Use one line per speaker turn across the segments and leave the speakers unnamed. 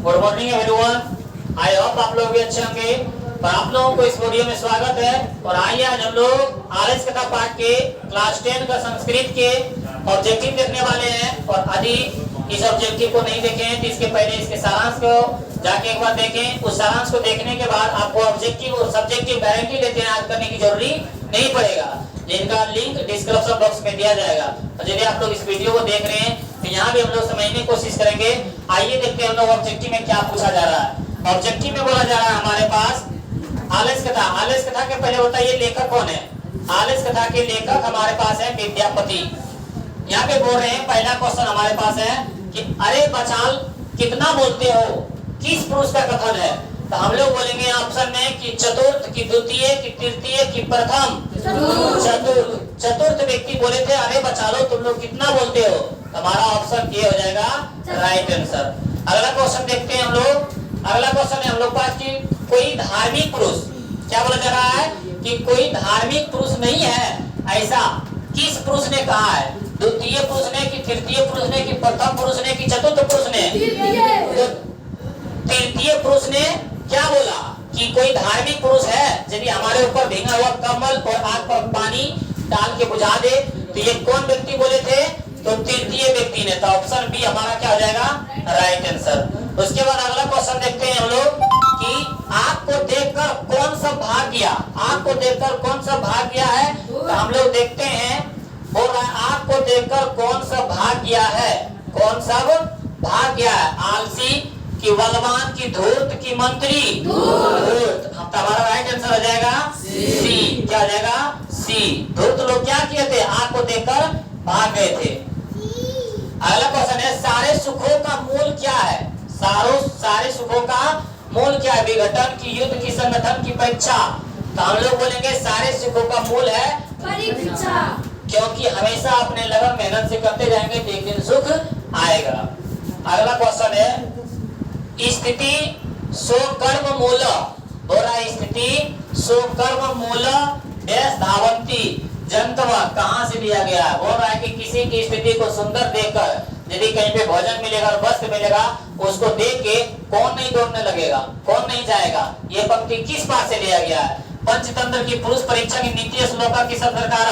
Good morning everyone. I hope आप लोग भी अच्छे होंगे। और आप लोगों को इस वीडियो में स्वागत है। और आइए आज हम लोग आरएस कथा पाठ के क्लास 10 का संस्कृत के ऑब्जेक्टिव देखने वाले हैं। और यदि इस ऑब्जेक्टिव को नहीं देखे हैं तो इसके पहले इसके सारांश को जाके एक बार देखें। उस सारांश को देखने के बाद आपको ऑब्जेक्टिव और सब्जेक्टिव गारंटी लेते हैं याद करने की जरूरी नहीं पड़ेगा, जिनका लिंक डिस्क्रिप्शन बॉक्स में दिया जाएगा। और यदि आप लोग इस वीडियो को देख रहे हैं तो यहाँ भी हम लोग समझने की कोशिश करेंगे। आइए देखते हैं हम लोग ऑब्जेक्टिव में क्या पूछा जा रहा है। ऑब्जेक्टिव में बोला जा रहा है हमारे पास आलस कथा। आलस कथा के पहले बताइए लेखक कौन है। आलस कथा के लेखक हमारे पास है विद्यापति। यहाँ पे बोल रहे हैं पहला क्वेश्चन हमारे पास है कि अरे बचाल कितना बोलते हो, किस पुरुष का कथन है। तो हम लोग बोलेंगे ऑप्शन में कि चतुर्थ की द्वितीय की तृतीय की प्रथम चतुर्थ। चतुर्थ व्यक्ति बोले थे अरे बचालो तुम लोग कितना बोलते हो। हमारा ऑप्शन ए हो जाएगा राइट आंसर। अगला क्वेश्चन देखते हैं हम लोग। अगला क्वेश्चन है हम लोग पास कि कोई धार्मिक पुरुष, क्या बोला जा रहा है कि कोई धार्मिक पुरुष नहीं है ऐसा किस पुरुष ने कहा है। द्वितीय पुरुष ने कि तृतीय पुरुष ने कि प्रथम पुरुष ने कि चतुर्थ पुरुष ने। तृतीय पुरुष ने क्या बोला कि कोई धार्मिक पुरुष है यदि हमारे ऊपर भींगा हुआ कमल और आग पर पानी डाल के बुझा दे तो ये कौन व्यक्ति बोले थे, तो तृतीय व्यक्ति ने। तो ऑप्शन बी हमारा क्या हो जाएगा राइट आंसर। उसके बाद अगला क्वेश्चन देखते हैं हम लोग कि आग को देखकर कौन सा भाग गया। आग को देखकर कौन सा भाग गया है। तो हम लोग देखते हैं बोल रहा है आग को देखकर कौन सा भाग गया है। कौन सा भाग गया है, आलसी की बलवान की धूर्त की मंत्री। धूर्त। हमारा राइट आंसर हो जाएगा सी। क्या हो जाएगा सी। धूर्त लोग क्या किए थे, आग को देखकर भाग गए थे। अगला क्वेश्चन है सारे सुखों का मूल क्या है। सारे सुखों का मूल क्या है। विघटन की, युद्ध की, संगठन की, परीक्षा। तो हम लोग बोलेंगे सारे सुखों का मूल है परीक्षा, क्योंकि हमेशा अपने लगन मेहनत से करते जाएंगे तो एक दिन सुख आएगा। अगला क्वेश्चन है स्थिति सो कर्म मूल। हो रहा है स्थिति सो कर्म मूल डैश धावंती जंतवा कहाँ से लिया गया है। बोल रहा है कि किसी की स्थिति को सुंदर देखकर यदि कहीं पे भोजन मिलेगा और वस्त्र मिलेगा उसको देख के कौन नहीं दौड़ने लगेगा, कौन नहीं जाएगा। ये पंक्ति किस पाठ से लिया गया है। पंचतंत्र की पुरुष परीक्षा की नीति श्लोका की सरकार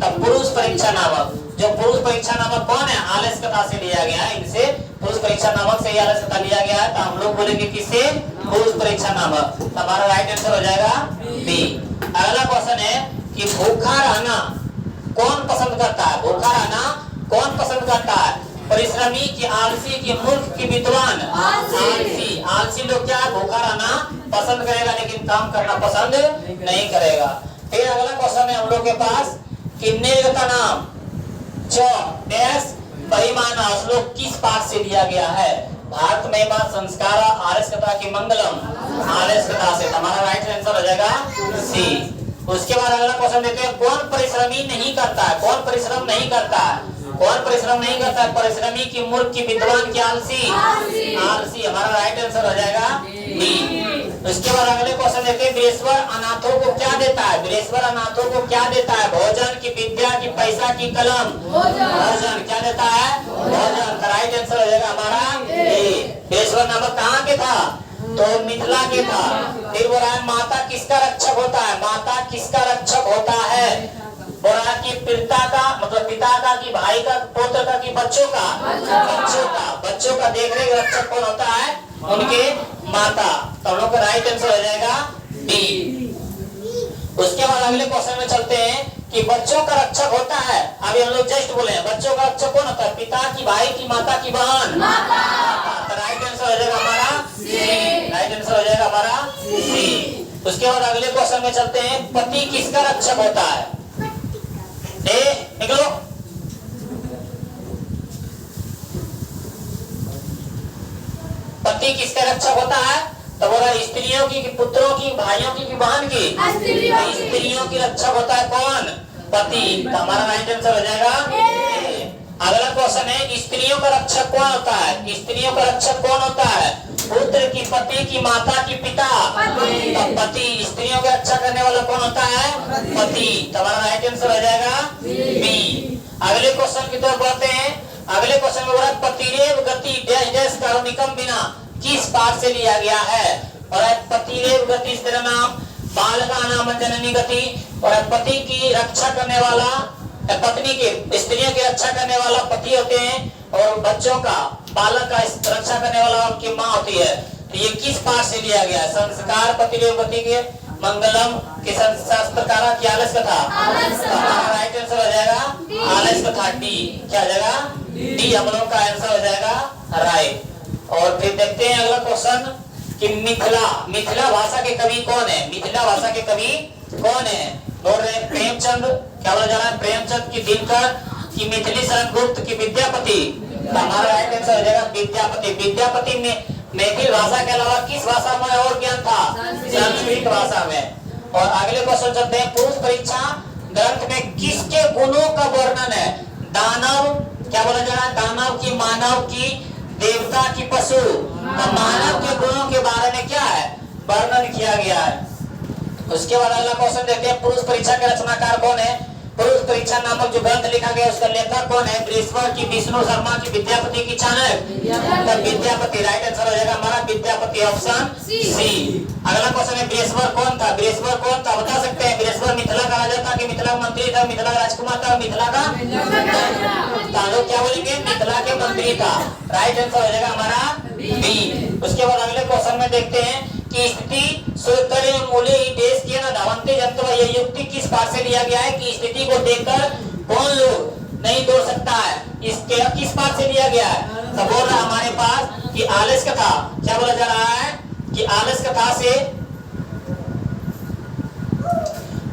तब पुरुष परीक्षा नामक, जो पुरुष परीक्षा नामक कौन है आलस कथा से लिया गया है। इनसे पुरुष परीक्षा नामक से आलस कथा लिया गया है। तो हम लोग बोलेंगे किससे, पुरुष परीक्षा नामक। हमारा राइट आंसर हो जाएगा बी। अगला क्वेश्चन है कि भूखा रहना कौन पसंद करता है। भूखा रहना कौन पसंद करता है। परिश्रमी की, आलसी की, मूर्ख की, विद्वान। आलसी। आलसी लोग क्या है भूखा रहना पसंद करेगा लेकिन काम करना पसंद नहीं करेगा। फिर अगला क्वेश्चन है हम लोग के पास कि नेग का नाम डैश बहिमाना श्लोक किस पाठ से लिया गया है। भारत महिमा संस्कार आरएस कथा की मंगलम आरएस कथा से। हमारा राइट आंसर हो जाएगा सी। उसके बाद अगला क्वेश्चन देखते हैं कौन परिश्रमी नहीं करता है। कौन परिश्रम नहीं करता है। कौन परिश्रम नहीं करता है। परिश्रमी की, मूर्ख की, विद्वान की, आलसी। आलसी। हमारा राइट आंसर हो जाएगा डी। उसके बाद अगले क्वेश्चन देखते हैं वीरेश्वर अनाथों को क्या देता है। वीरेश्वर अनाथों को क्या देता है। भोजन की, विद्या की, पैसा की, कलम। भोजन। क्या देता है भोजन। राइट आंसर हो जाएगा हमारा ए। वीरेश्वर नामक कहाँ के था, तो मिथिला के था। फिर बोल रहा है माता किसका रक्षक होता है। माता किसका रक्षक होता है। बोल रहा है कि पिता का मतलब पिता का कि भाई का, पुत्र का कि बच्चों का। बच्चों का देख रेख रक्षक कौन होता है, उनके माता। तो हम लोग का राइट आंसर हो जाएगा डी। उसके बाद अगले क्वेश्चन में चलते हैं कि बच्चों का रक्षक होता है। अभी हम लोग जस्ट बोले बच्चों का रक्षक कौन होता है, पिता की, भाई की, माता की, बहन। तो राइट आंसर हो जाएगा हमारा सी। राइट आंसर हो जाएगा हमारा सी। उसके बाद अगले क्वेश्चन में चलते हैं पति किसका रक्षक होता है। निकलो। पति किसका रक्षक होता है, तो बोला स्त्रियों की, पुत्रों की, भाइयों की, बहन की। स्त्रियों की रक्षक होता है कौन, पति। तो हमारा राइट आंसर हो जाएगा। अगला क्वेश्चन है स्त्रियों का रक्षक कौन होता है। स्त्रियों का रक्षक कौन होता है, पुत्र की, पति की, माता की, पिता। तो पति। स्त्रियों का रक्षा करने वाला कौन होता है, पति। तो हमारा राइट आंसर हो जाएगा बी। अगले क्वेश्चन की तरफ बढ़ते हैं। अगले क्वेश्चन में बोला पतिरेव गति डैश डैश कारुणिकम बिना। किस पाठ से लिया गया है? और पतिरेव गति स्त्री नाम बालका नाम जननी गति। और पति की रक्षा करने वाला, पत्नी की, स्त्रियों की रक्षा करने वाला पति होते हैं, और बच्चों का, बालक का रक्षा करने वाला उनकी माँ होती है। तो ये किस पाठ से लिया गया? संस्कार पतिरेव गति के मंगलम के शास्त्रकारा की आलस कथा। हमारा राइट आंसर हो जाएगा आलस कथा डी। क्या हो जाएगा? डी हम लोग का आंसर हो जाएगा राइट। और फिर देखते हैं अगला क्वेश्चन कि मिथिला भाषा के कवि कौन है? मिथिला भाषा के कवि कौन है? बोल रहे हैं प्रेमचंद। क्या बोला जा रहा है? प्रेमचंद की दिनकर की मिथिली शरण गुप्त की विद्यापति। तो हमारा राइट आंसर हो जाएगा विद्यापति। विद्यापति में मैथिली भाषा के अलावा किस भाषा में और ज्ञान था? संस्कृत भाषा में। और अगले क्वेश्चन चलते हैं। पुरुष परीक्षा ग्रंथ में किसके गुणों का वर्णन है? दानव, क्या बोला जा रहा है? दानव की, मानव की, देवता की, पशु। मानव के गुणों के बारे में क्या है? वर्णन किया गया है। उसके बाद अगला क्वेश्चन देखते हैं। पुरुष परीक्षा के रचनाकार कौन है? पुरुष परीक्षा नामक जो ग्रंथ लिखा गया उसका लेखक कौन है? बृहस्पति की, विष्णु शर्मा की, विद्यापति की, चाणक्य। विद्यापति राइट आंसर हो जाएगा हमारा विद्यापति, ऑप्शन सी। अगला क्वेश्चन है बृहस्पति कौन था? बृहस्पति कौन था बता सकते हैं? बृहस्पति मिथिला का राजा था कि मिथिला का मंत्री था, मिथिला का राजकुमार था, मिथिला का तालो क्या बोलेंगे? मिथिला के मंत्री था। राइट आंसर हो जाएगा हमारा बी। उसके बाद अगले क्वेश्चन में देखते हैं कि स्थिति सुतरे मूल्य ही देश के न धावंते जनता। यह युक्ति किस पाठ से लिया गया है कि स्थिति को देखकर कौन लोग नहीं दौड़ सकता है? इसके किस पाठ से लिया गया है? तो बोल रहा हमारे पास कि आलस कथा। क्या बोला जा रहा है? कि आलस कथा से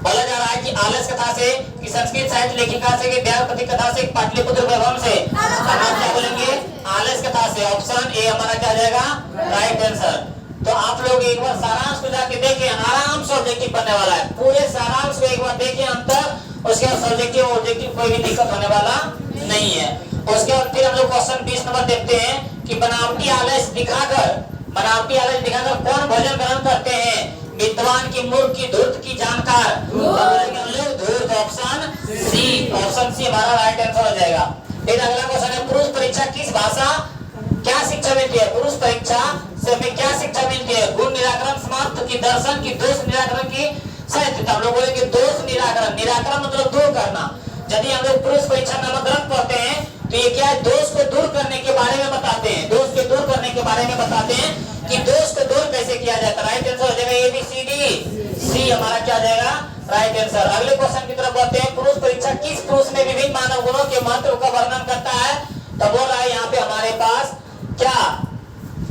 बोला जा रहा है कि आलस कथा से, कि संस्कृत साहित्य लेखिका से, कि व्यापति कथा से, पाटलिपुत्र वैभव से। हम क्या बोलेंगे? आलस कथा से। ऑप्शन ए हमारा क्या जाएगा? Right answer. तो आप लोग एक बार सारांश को जाके देखें, आराम से ऑब्जेक्टिव बनने वाला है। पूरे सारांश को एक बार देखें अंतर, उसके बाद सब्जेक्टिव ऑब्जेक्टिव कोई भी दिक्कत होने वाला नहीं है। उसके बाद फिर हम लोग क्वेश्चन 20 नंबर देखते हैं कि बनावटी आलस दिखाकर कौन भोजन ग्रहण करते हैं? विद्वान की, मूर्ख की, धूर्त की, जानकार। धूर्त, ऑप्शन सी। ऑप्शन सी हमारा राइट आंसर हो जाएगा। फिर अगला क्वेश्चन है पुरुष परीक्षा किस भाषा क्या शिक्षा मिलती है? पुरुष परीक्षा से हमें क्या शिक्षा मिलती है? गुण निराकरण, समाप्त की, दर्शन की, दोष निराकरण की, साहित्य। हम लोग बोलेंगे दोष निराकरण। निराकरण मतलब दूर करना। यदि हम लोग पुरुष परीक्षा नामक ग्रंथ पढ़ते हैं तो ये क्या है? दोष को दूर करने के बारे में बताते हैं। दोष को दूर करने के बारे में बताते हैं कि दोष को दूर कैसे किया जाता है। राइट आंसर हो जाएगा ए बी सी डी। सी हमारा क्या जाएगा? Right answer. अगले क्वेश्चन की तरफ बढ़ते हैं। पुरुष परीक्षा किस पुरुष में विभिन्न मानव गुणों के महत्व का वर्णन करता है? तो बोल रहा है यहाँ पे हमारे पास क्या?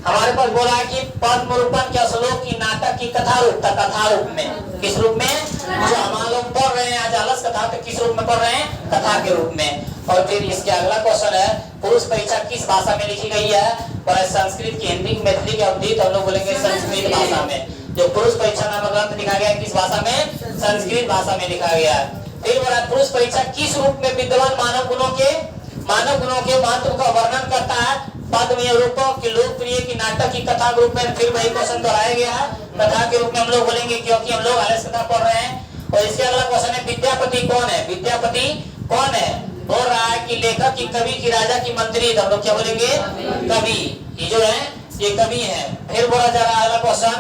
हमारे पास बोला है कि पद्म रूपन के श्लोक की, नाटक की, कथा रूप था। कथा रूप में, किस रूप में? जो हम लोग पढ़ रहे हैं आज आलस कथा, तो किस रूप में पढ़ रहे हैं? कथा के रूप में। और फिर इसके अगला क्वेश्चन है पुरुष परीक्षा किस भाषा में लिखी गई है? और संस्कृत की, हिंदी की, मैथिली की, अवधि, तो हम लोग बोलेंगे संस्कृत भाषा में। जो पुरुष परीक्षा नामक ग्रंथ लिखा गया है किस भाषा में? संस्कृत भाषा में लिखा गया है। फिर बोला पुरुष परीक्षा किस रूप में विद्यमान मानव गुणों के महत्व का वर्णन करता है? पद्म रूपों की, लोकप्रिय की, नाटक की, कथा के रूप में। फिर वही क्वेश्चन दोहराया गया है। कथा के रूप में हम लोग बोलेंगे क्योंकि हम लोग आलस कथा पढ़ रहे हैं। और इसके अगला क्वेश्चन है विद्यापति कौन है? विद्यापति कौन है? बोल रहा है कि लेखक की, कवि की, राजा की, मंत्री। तो हम लोग क्या बोलेंगे? कवि। ये जो है ये कवि है। फिर बोला जा रहा है अगला क्वेश्चन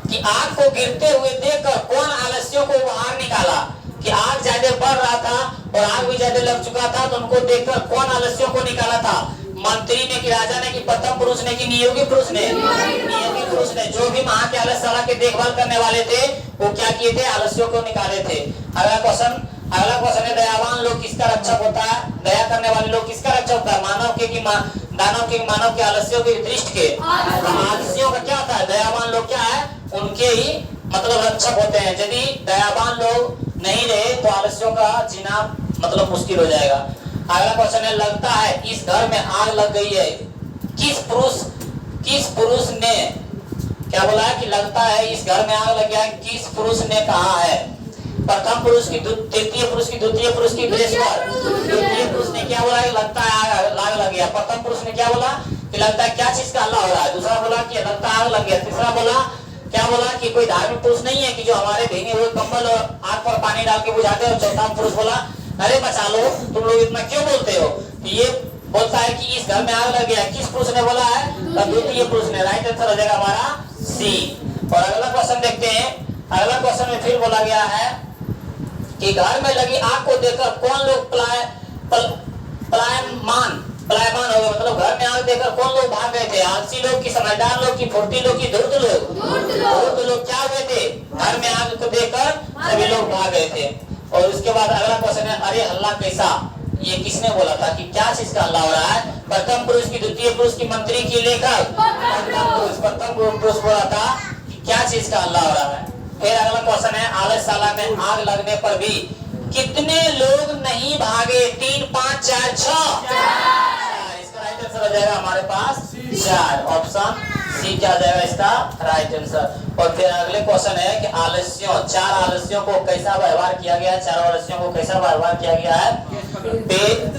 कि आग को गिरते हुए देखकर कौन आलस्यों को बाहर निकाला? कि आग ज्यादा बढ़ रहा था और आग भी ज्यादा लग चुका था, तो उनको देखकर कौन आलस्यों को निकाला था? मंत्री ने कि, राजा ने कि, प्रथम पुरुष ने कि, नियोगी पुरुष ने? नियोगी पुरुष ने। जो भी वहां के आलस्यशाला के देखभाल करने वाले थे वो क्या किए थे? आलस्यों को निकाले थे। अगला क्वेश्चन है दयावान लोग किसका रक्षक होता है? दया करने वाले लोग किसका रक्षक होता है? मानव के कि दानव के, मानव के, आलस्यों के, दृष्ट के? आलस्यों का क्या होता है? दयावान लोग क्या है? उनके ही मतलब रक्षक होते हैं। यदि दयावान लोग नहीं रहे तो आलस्यों का जीना मतलब मुश्किल हो जाएगा। अगला क्वेश्चन है लगता है इस घर में आग लग गई है, किस पुरुष ने? क्या बोला है कि लगता है इस घर में आग लग गया है, किस पुरुष ने कहा है? प्रथम पुरुष की, तृतीय पुरुष की, द्वितीय पुरुष की, बृहस्पति। द्वितीय पुरुष ने क्या बोला कि लगता है आग लग गया। प्रथम पुरुष ने क्या बोला कि लगता है क्या चीज का हल्ला हो रहा है। दूसरा बोला कि लगता है आग लग गया। तीसरा बोला क्या बोला कि कोई धार्मिक पुरुष नहीं है कि जो हमारे भीगे हुए कंबल और आग पर पानी डाल के बुझाते हो। चौथा पुरुष बोला अरे बचा लो, तुम लोग इतना क्यों बोलते हो? ये बोलता है कि इस घर में आग लग गया, किस पुरुष ने बोला है? तो द्वितीय पुरुष ने। राइट आंसर हो जाएगा हमारा सी। और अगला क्वेश्चन देखते हैं। अगला क्वेश्चन में फिर बोला गया है कि घर में लगी आग को देखकर कौन लोग पलायमान हो गए, मतलब घर में आग देखकर कौन लोग भाग गए थे? आलसी लोग की, समझदार लोग की, फुर्ती लोग की, धूर्त लोग? धूर्त लोग क्या हुए थे? घर में आग को देखकर सभी लोग भाग गए थे। और उसके बाद अगला क्वेश्चन है, अरे हल्ला कैसा? ये किसने बोला था कि क्या चीज का हल्ला हो रहा है? प्रथम पुरुष की, द्वितीय पुरुष की, मंत्री की, लेखक? प्रथम पुरुष बोला था कि क्या चीज का हल्ला हो रहा है। फिर अगला क्वेश्चन है, आलसशाला में आग लगने पर भी कितने लोग नहीं भागे? 3, 5, 4, 6? इसका राइट आंसर हो जाएगा हमारे पास 4। ऑप्शन सी क्या हो जाएगा इसका राइट आंसर। और फिर अगले क्वेश्चन है कि आलस्यों, 4 आलस्यों को कैसा व्यवहार किया गया है? 4 आलस्यों को कैसा व्यवहार किया गया है?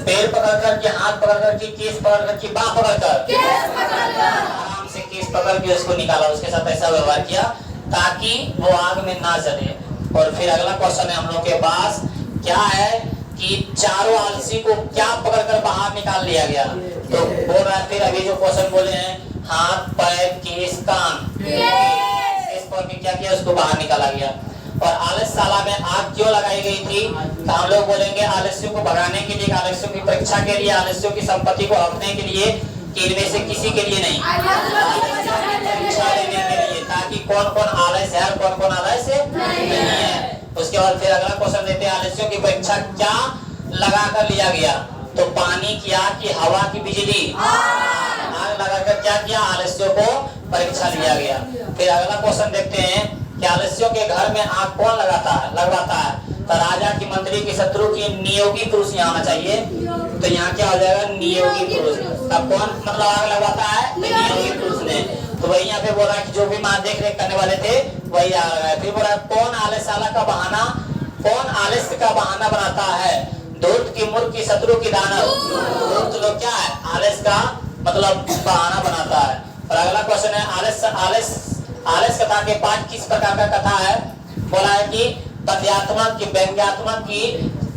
पैर पकड़कर के, हाथ पकड़कर के, केस पकड़कर के, बाह पकड़कर, आराम से केस पकड़ के उसको निकाला, उसके साथ ऐसा व्यवहार किया ताकि वो आग में ना जले। और फिर अगला क्वेश्चन है हम लोग के पास क्या है कि चारों आलसी को क्या पकड़कर बाहर निकाल लिया गया? तो बोल रहा है, फिर अभी जो क्वेश्चन बोले हैं, हाथ, पैर, केस, कान, केस पकड़ के क्या किया? उसको बाहर निकाला गया। और आलसशाला में आग क्यों लगाई गई थी? तो हम लोग बोलेंगे आलस्यों को भगाने के लिए, आलस्यों की परीक्षा के लिए, आलस्यों की संपत्ति को हड़पने के लिए, कि इनमें से किसी के लिए नहीं, परीक्षा लेने के लिए, ताकि कौन कौन आलस्य है और कौन कौन आलस्य नहीं है। उसके बाद फिर अगला क्वेश्चन देते हैं, आलस्यों की परीक्षा क्या लगा कर लिया गया? तो पानी की, आग की, हवा की, बिजली? आग लगाकर क्या किया? आलस्यों को परीक्षा लिया गया। फिर अगला क्वेश्चन देखते हैं कि आलस्यों के घर में आग कौन लगवाता है? तो राजा की, मंत्री की, शत्रु की, नियोगी पुरुष यहाँ आना चाहिए। तो यहाँ क्या हो जाएगा? नियोगी पुरुष। अब कौन मतलब आग लगवाता है? नियोगी पुरुष ने। तो वही यहाँ पे बोल रहा है कि जो भी मां देख रेख करने वाले थे वही आग लगाए। फिर बोल रहा है कौन आलसशाला का बहाना, कौन आलस्य का बहाना बनाता है? धूर्त की, मूर्ख की, शत्रु की, दानव? धूर्त लोग क्या है? आलस्य का मतलब बहाना बनाता है। और अगला क्वेश्चन है, आलस्य कथा के पाठ किस प्रकार का कथा है? बोला है कि पद्यात्मक की, व्यंग्यात्मक की,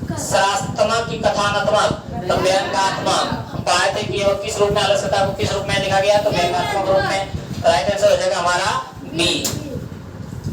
शास्त्रात्मक की, कथानात्मक? तो व्यंग्यात्मक। हम पाए थे कि किस रूप में आलस्य कथा को किस रूप में लिखा गया? तो व्यंग्यात्मक रूप में। राइट आंसर हो जाएगा हमारा बी।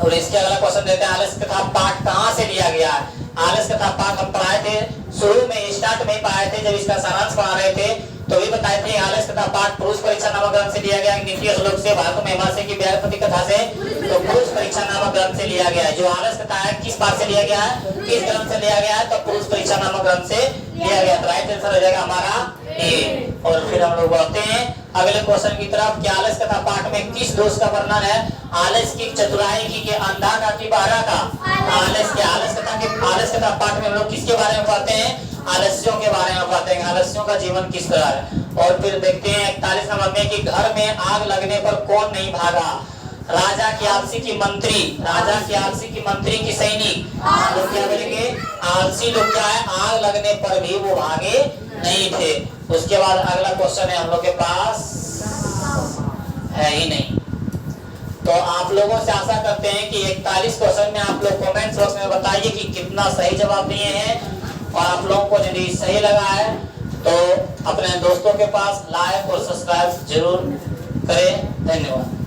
और इसके अगला क्वेश्चन देते हैं, आलस्य कथा पाठ कहाँ से लिया गया है? आलस्य कथा पाठ हम पढ़ाए थे शुरू में, स्टार्ट में पढ़ाए थे जब इसका सारांश पढ़ा रहे थे, तो भी बताए थे आलस्य कथा पाठ पुरुष परीक्षा नामक ग्रंथ से लिया गया। नीति श्लोक से, भारत में हिमालय की व्यापति कथा से, तो पुरुष परीक्षा नामक ग्रंथ से लिया गया है। जो आलस्य कथा है किस पाठ से लिया गया है, किस ग्रंथ से लिया गया है? तो पुरुष परीक्षा नामक ग्रंथ से लिया गया। तो राइट आंसर हो जाएगा हमारा ए। और फिर हम लोग बढ़ते हैं अगले क्वेश्चन की तरफ कि आलस्य कथा पाठ में किस दोष का वर्णन है? आलस्य की, चतुराई की, के अंधा का, की बहरा का? आलस्य कथा पाठ में हम लोग किसके बारे में पढ़ते हैं? आलस्यों के बारे में पढ़ते हैं, आलस्यों का जीवन किस तरह है। और फिर देखते हैं 41 नंबर में कि घर में आग लगने पर कौन नहीं भागा? राजा की, आलसी की, मंत्री? राजा की, आलसी की, मंत्री की, सैनिक? लोग क्या बोलेंगे? आलसी लोग क्या है? आग लगने पर भी वो भागे नहीं थे। उसके बाद अगला क्वेश्चन है हम लोग के पास है ही नहीं। तो आप लोगों से आशा करते हैं कि 41 क्वेश्चन में आप लोग कमेंट बॉक्स में बताइए कि कितना सही जवाब दिए हैं। और आप लोगों को यदि सही लगा है तो अपने दोस्तों के पास लाइक और सब्सक्राइब जरूर करें। धन्यवाद।